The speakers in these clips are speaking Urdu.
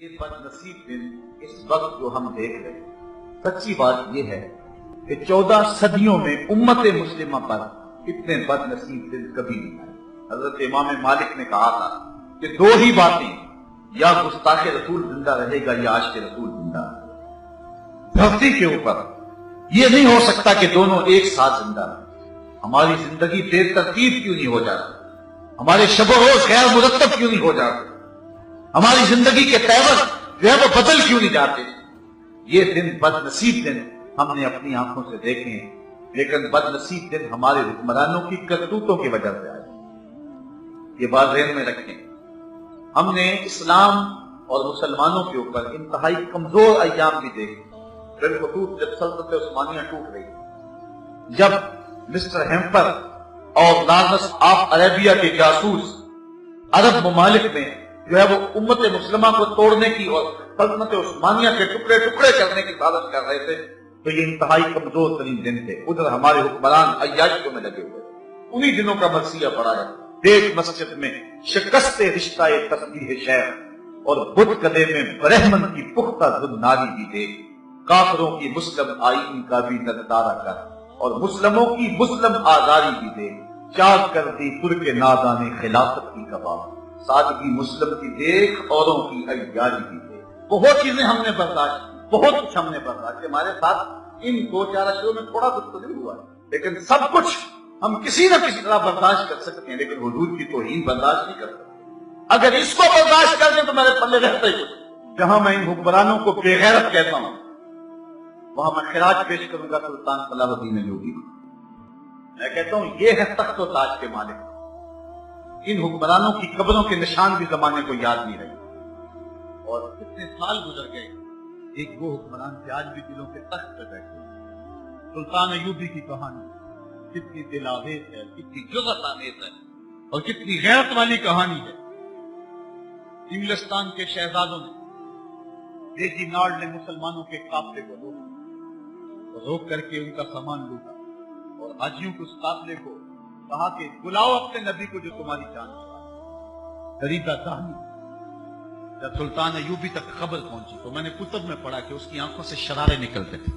یہ بدنصیب دن اس وقت جو ہم دیکھ رہے ہیں، سچی بات یہ ہے کہ 14 صدیوں میں امت مسلمہ پر اتنے بدنصیب دن کبھی نہیں آئے۔ حضرت امام مالک نے کہا تھا کہ دو ہی باتیں، یا گستاخ رسول زندہ رہے گا یا عاشق رسول زندہ رہے گا۔ دھرتی کے اوپر یہ نہیں ہو سکتا کہ دونوں ایک ساتھ زندہ رہیں۔ ہماری زندگی بے ترتیب کیوں نہیں ہو جاتی؟ ہمارے شب و روز غیر مرتب کیوں نہیں ہو جاتے؟ ہماری زندگی کے تیور جو ہے وہ بدل کیوں نہیں جاتے؟ یہ دن بدنصیب دن ہم نے اپنی آنکھوں سے دیکھے ہیں، لیکن بدنصیب دن ہمارے حکمرانوں کی کرتوتوں کی وجہ سے آئے۔ یہ بات ذہن میں رکھیں، ہم نے اسلام اور مسلمانوں کے اوپر انتہائی کمزور ایام بھی دیکھے۔ بالخصوص جب سلطنت عثمانیہ ٹوٹ گئی، جب مسٹر ہیمپر اور لارنس آف عربیہ کے جاسوس عرب ممالک میں جو ہے وہ امت مسلمہ کو توڑنے کی اور سلطنت عثمانیہ کے ٹکڑے ٹکڑے کرنے کی سازش کر رہے تھے، تو یہ انتہائی کمزور ترین دن تھے۔ ادھر ہمارے حکمران عیاشیوں میں لگے ہوئے، انہی دنوں کا مرثیہ پڑا ہے۔ دیکھ مسجد میں شکست رشتہ تسبیح شیخ اور بت کدے میں برہمن کی پختہ زناری بھی دیکھ، کافروں کی مسلم آئین کا بھی نظارہ کر اور مسلموں کی مسلم آزاری بھی دیکھ، چاک کر دی ترک نادان خلافت کی کباب، سادگی مسلم کی دیکھ اوروں کی عیاری بھی دیکھ۔ بہت چیزیں ہم نے برداشت کی، بہت کچھ ہم نے برداشت، ہمارے ساتھ ان 2-4 اشروں میں تھوڑا کچھ تو نہیں ہوا، لیکن سب کچھ ہم کسی نہ کسی طرح برداشت کر سکتے ہیں، لیکن حضور کی توہین برداشت نہیں کر سکتے۔ اگر اس کو برداشت کر دیں تو میرے پلے رہتا ہی کچھ۔ جہاں میں ان حکمرانوں کو بے غیرت کہتا ہوں، وہاں میں خراج پیش کروں گا سلطان صلاح الدین ایوبی کو۔ میں کہتا ہوں یہ ہے تخت و تاج کے مالک۔ ان حکمرانوں کی قبروں کے نشان بھی زمانے کو یاد نہیں رہے، اور کتنے سال گزر گئے، ایک وہ حکمران تھے آج بھی دلوں کے تخت پہ بیٹھے۔ سلطان ایوبی کی کہانی کتنی دل آویز ہے، کتنی جرأت آمیز ہے، اور کتنی غیرت والی کہانی ہے۔ انگلستان کے شہزادوں نے، دیجی نارڈ نے مسلمانوں کے قافلے کو روک کر کے ان کا سامان لوٹا، اور حاجیوں کو اس قافلے کو کہا کہ بلاؤ اپنے نبی کو جو تمہاری جان چھڑائے۔ دریدہ دہنی جب سلطان ایوبی تک خبر پہنچی تو میں نے کتب میں پڑھا کہ اس کی آنکھوں سے شرارے نکلتے تھے،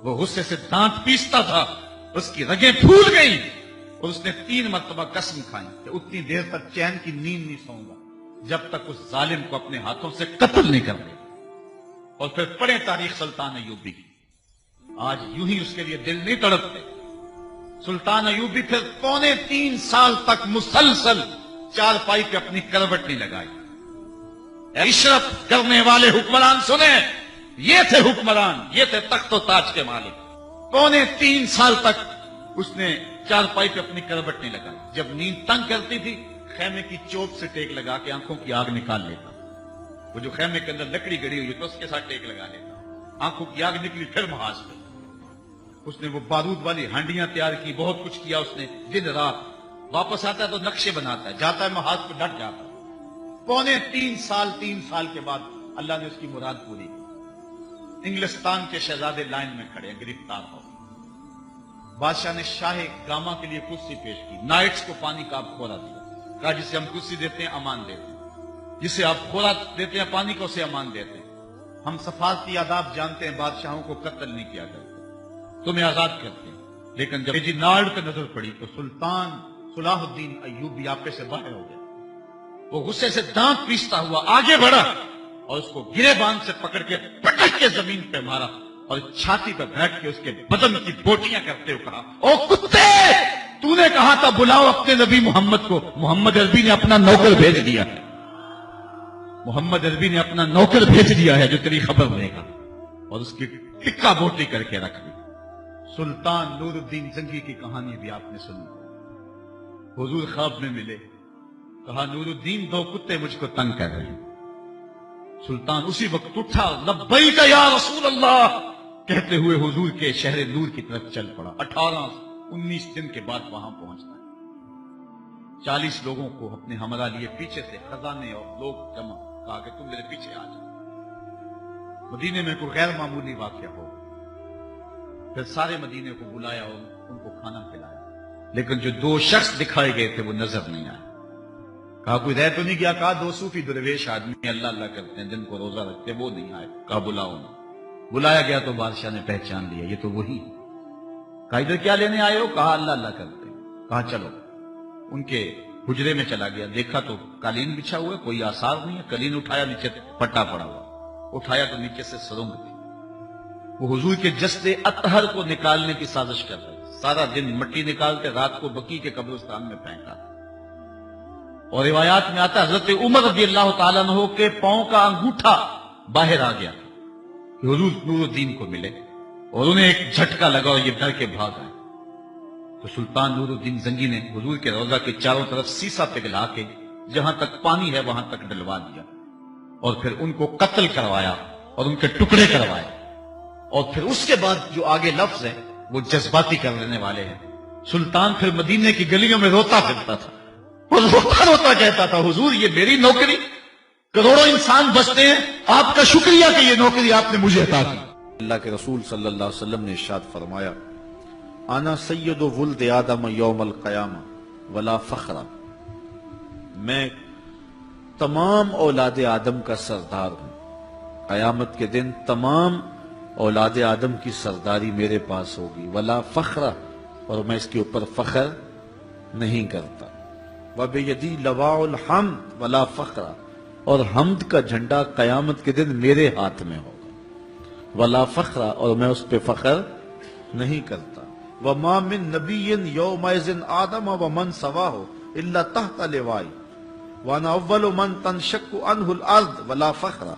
وہ غصے سے دانت پیستا تھا، اس کی رگیں پھول گئی، اور اس نے 3 مرتبہ قسم کھائی کہ اتنی دیر تک چین کی نیند نہیں سوؤں گا جب تک اس ظالم کو اپنے ہاتھوں سے قتل نہیں کر دے۔ اور پھر پڑھیں تاریخ سلطان ایوبی کی، آج یوں ہی اس کے لیے دل نہیں تڑپتے۔ سلطان ایوبی پھر 3.25 سال تک مسلسل چارپائی پہ اپنی کروٹ نہیں لگائی۔ عشرت کرنے والے حکمران سنیں، یہ تھے حکمران، یہ تھے تخت و تاج کے مالک۔ 3.25 سال تک اس نے چارپائی پہ اپنی کروٹ نہیں لگائی۔ جب نیند تنگ کرتی تھی، خیمے کی چوٹ سے ٹیک لگا کے آنکھوں کی آگ نکال لیتا، وہ جو خیمے کے اندر لکڑی گڑی ہوئی تو اس کے ساتھ ٹیک لگا لیتا، آنکھوں کی آگ نکلی پھر محاذ پہ۔ اس نے وہ بارود والی ہانڈیاں تیار کی، بہت کچھ کیا اس نے دن رات۔ واپس آتا ہے تو نقشے بناتا ہے، جاتا ہے محاذ پہ ڈٹ جاتا ہے۔ 3 سال کے بعد اللہ نے اس کی مراد پوری کی۔ انگلستان کے شہزادے لائن میں کھڑے ہیں، گرفتار ہو۔ بادشاہ نے شاہ گاما کے لیے کرسی پیش کی، نائٹس کو پانی کا آپ کھورا دیا، کہا جسے ہم کرسی دیتے ہیں امان دیتے ہیں، جسے آپ کھورا دیتے ہیں پانی کو اسے امان دیتے ہیں۔ ہم سفارتی آداب جانتے ہیں، بادشاہوں کو قتل نہیں کیا کرتے، تمہیں آزاد کرتے ہیں۔ لیکن جب دیجی نارڈ پہ نظر پڑی تو سلطان صلاح الدین ایوبی آپے سے باہر ہو گیا۔ وہ غصے سے دانت پیستا ہوا آگے بڑھا اور اس کو گرے باندھ سے پکڑ کے پٹک کے زمین پہ مارا، اور چھاتی پہ بیٹھ کے اس کے بدن کی بوٹیاں کرتے ہوئے کہا، او کتے، تو نے کہا تھا بلاؤ اپنے نبی محمد کو، محمد عربی نے اپنا نوکر بھیج دیا ہے، محمد عربی نے اپنا نوکر بھیج دیا ہے جو تیری خبر لے گا، اور اس کی ٹکا بوٹی کر کے رکھ دی۔ سلطان نور الدین زنگی کی کہانی بھی آپ نے سنی، حضور خواب میں ملے، کہا نور الدین 2 کتے مجھ کو تنگ کر رہے ہیں۔ سلطان اسی وقت اٹھا، لبیک یا رسول اللہ کہتے ہوئے حضور کے شہر نور کی طرف چل پڑا۔ 18-19 دن کے بعد وہاں پہنچتا ہے، 40 لوگوں کو اپنے ہمراہ لیے پیچھے سے خزانے اور لوگ جمع، کہا کہ تم میرے پیچھے آ جاؤ۔ مدینے میں کوئی غیر معمولی واقعہ ہو، پھر سارے مدینے کو بلایا اور ان کو کھانا کھلایا، لیکن جو 2 شخص دکھائے گئے تھے وہ نظر نہیں آئے۔ کہا کوئی رہ تو نہیں گیا؟ کہا دو صوفی درویش آدمی اللہ اللہ کرتے ہیں، دن کو روزہ رکھتے ہیں، وہ نہیں آئے۔ کہا بلاؤ انہیں۔ بلایا گیا تو بادشاہ نے پہچان لیا یہ تو وہی ہے۔ کہا ادھر کیا لینے آئے ہو؟ کہا اللہ اللہ کرتے ہیں۔ کہا چلو۔ ان کے حجرے میں چلا گیا، دیکھا تو قالین بچھا ہوا ہے، کوئی آثار نہیں ہے۔ قالین اٹھایا، نیچے پٹا پڑا ہوا، اٹھایا تو نیچے سے سرنگ تھی۔ وہ حضور کے جسد اطہر کو نکالنے کی سازش کر رہے، سارا دن مٹی نکالتے، رات کو بقیع کے قبرستان میں پھینکا۔ اور روایات میں آتا حضرت عمر رضی اللہ تعالیٰ عنہ کے پاؤں کا انگوٹھا باہر آ گیا کہ حضور نور الدین کو ملے، اور انہیں ایک جھٹکا لگا اور یہ ڈر کے بھاگ آئے۔ تو سلطان نور الدین زنگی نے حضور کے روضہ کے چاروں طرف سیسا پگھلا کے جہاں تک پانی ہے وہاں تک ڈلوا دیا، اور پھر ان کو قتل کروایا اور ان کے ٹکڑے کروائے۔ اور پھر اس کے بعد جو آگے لفظ ہے وہ جذباتی کر لینے والے ہیں۔ سلطان پھر مدینے کی گلیوں میں روتا پھرتا تھا اور روتا روتا کہتا تھا حضور یہ میری نوکری، کروڑوں انسان بچتے ہیں، آپ کا شکریہ کہ یہ نوکری آپ نے مجھے عطا کی۔ اللہ کے رسول صلی اللہ علیہ وسلم نے ارشاد فرمایا انا سید ولد آدم یوم القیامہ ولا فخر، میں تمام اولاد آدم کا سردار ہوں، قیامت کے دن تمام اولاد آدم کی سرداری میرے پاس ہوگی، ولا فخر، اور میں اس کے اوپر فخر نہیں کرتا، وبیدی لواء الحمد ولا فخر، اور حمد کا جھنڈا قیامت کے دن میرے ہاتھ میں ہوگا، ولا فخر، اور میں اس پہ فخر نہیں کرتا، وما من نبی یومئذ آدم ومن سواہ الا تحت لوائی وانا اول من تنشق عنہ الارض ولا فخر،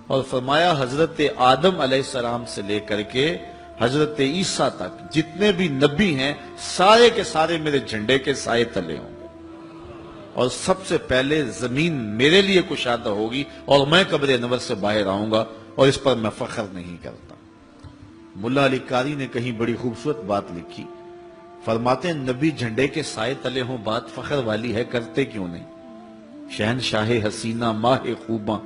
اور فرمایا حضرت آدم علیہ السلام سے لے کر کے حضرت عیسیٰ تک جتنے بھی نبی ہیں سارے کے سارے میرے جھنڈے کے سائے تلے ہوں گے، اور سب سے پہلے زمین میرے لیے کشادہ ہوگی اور میں قبر انور سے باہر آؤں گا، اور اس پر میں فخر نہیں کرتا۔ ملا علی قاری نے کہیں بڑی خوبصورت بات لکھی، فرماتے ہیں نبی جھنڈے کے سائے تلے ہوں، بات فخر والی ہے، کرتے کیوں نہیں؟ شہنشاہ حسینہ ماہ خوباں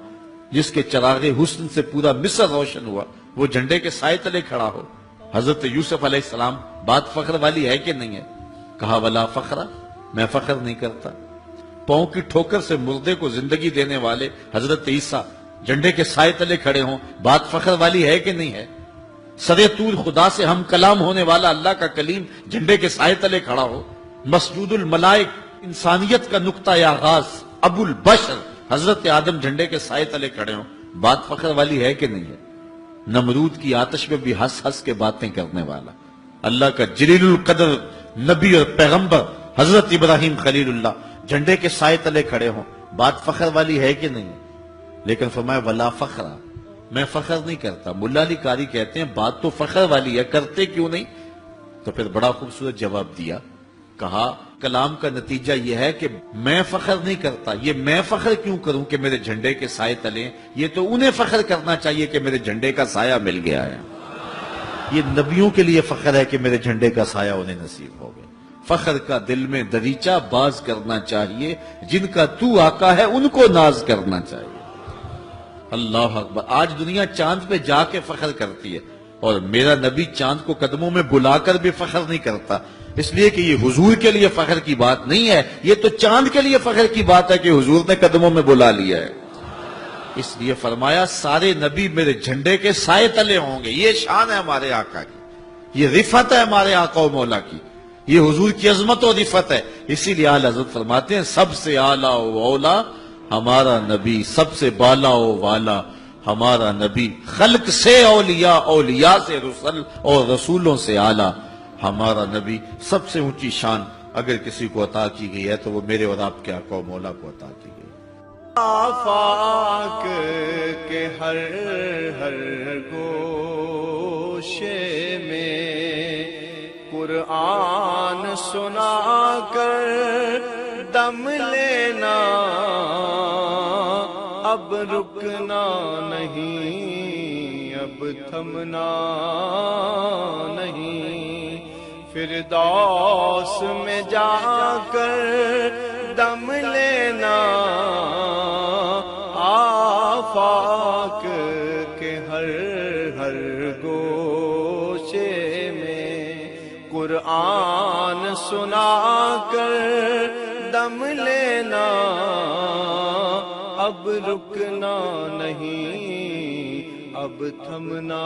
جس کے چراغ حسن سے پورا مصر روشن ہوا، وہ جھنڈے کے سائے تلے کھڑا ہو۔ حضرت یوسف علیہ السلام، بات فخر والی ہے کہ نہیں ہے؟ کہا ولا فخر، میں فخر نہیں کرتا۔ پاؤں کی ٹھوکر سے مردے کو زندگی دینے والے حضرت عیسیٰ جھنڈے کے سائے تلے کھڑے ہوں، بات فخر والی ہے کہ نہیں ہے؟ سرے طور خدا سے ہم کلام ہونے والا اللہ کا کلیم جھنڈے کے سائے تلے کھڑا ہو۔ مسجود الملائک، انسانیت کا نقطہ آغاز، ابو البشر حضرت آدم جھنڈے کے سائے تلے کھڑے ہوں، بات فخر والی ہے کہ نہیں ہے؟ نمرود کی آتش میں بھی ہنس ہنس کے باتیں کرنے والا اللہ کا جلیل القدر نبی اور پیغمبر حضرت ابراہیم خلیل اللہ جھنڈے کے سائے تلے کھڑے ہوں، بات فخر والی ہے کہ نہیں ہے؟ لیکن فرمایا ولا فخر، میں فخر نہیں کرتا۔ ملا علی قاری کہتے ہیں بات تو فخر والی ہے، کرتے کیوں نہیں؟ تو پھر بڑا خوبصورت جواب دیا، کہا کلام کا نتیجہ یہ ہے کہ میں فخر نہیں کرتا، یہ میں فخر کیوں کروں کہ میرے جھنڈے کے سائے تلے، یہ تو انہیں فخر کرنا چاہیے کہ میرے جھنڈے کا سایہ مل گیا ہے۔ یہ نبیوں کے لیے فخر ہے کہ میرے جھنڈے کا سایہ انہیں نصیب ہو گیا۔ فخر کا دل میں دریچہ باز کرنا چاہیے، جن کا تو آقا ہے ان کو ناز کرنا چاہیے۔ اللہ اکبر۔ آج دنیا چاند پہ جا کے فخر کرتی ہے، اور میرا نبی چاند کو قدموں میں بلا کر بھی فخر نہیں کرتا، اس لیے کہ یہ حضور کے لیے فخر کی بات نہیں ہے، یہ تو چاند کے لیے فخر کی بات ہے کہ حضور نے قدموں میں بلا لیا ہے۔ اس لیے فرمایا سارے نبی میرے جھنڈے کے سائے تلے ہوں گے۔ یہ شان ہے ہمارے آقا کی، یہ رفعت ہے ہمارے آقا و مولا کی، یہ حضور کی عظمت و رفعت ہے۔ اسی لیے اعلی حضرت فرماتے ہیں سب سے اعلیٰ و اولا ہمارا نبی، سب سے بالا و والا ہمارا نبی، خلق سے اولیاء، اولیاء سے رسل اور رسولوں سے اعلیٰ ہمارا نبی۔ سب سے اونچی شان اگر کسی کو عطا کی گئی ہے تو وہ میرے اور آپ کے آقا و مولا کو عطا کی گئی۔ آفاق کے ہر ہر گوشے میں قرآن سنا کر دم لینا، اب رکنا نہیں، اب تھمنا نہیں، فردوس میں جا کر دم لینا، آفاق کے ہر ہر گوشے میں قرآن سنا کر دم لینا۔ رکنا نہیں، اب تھمنا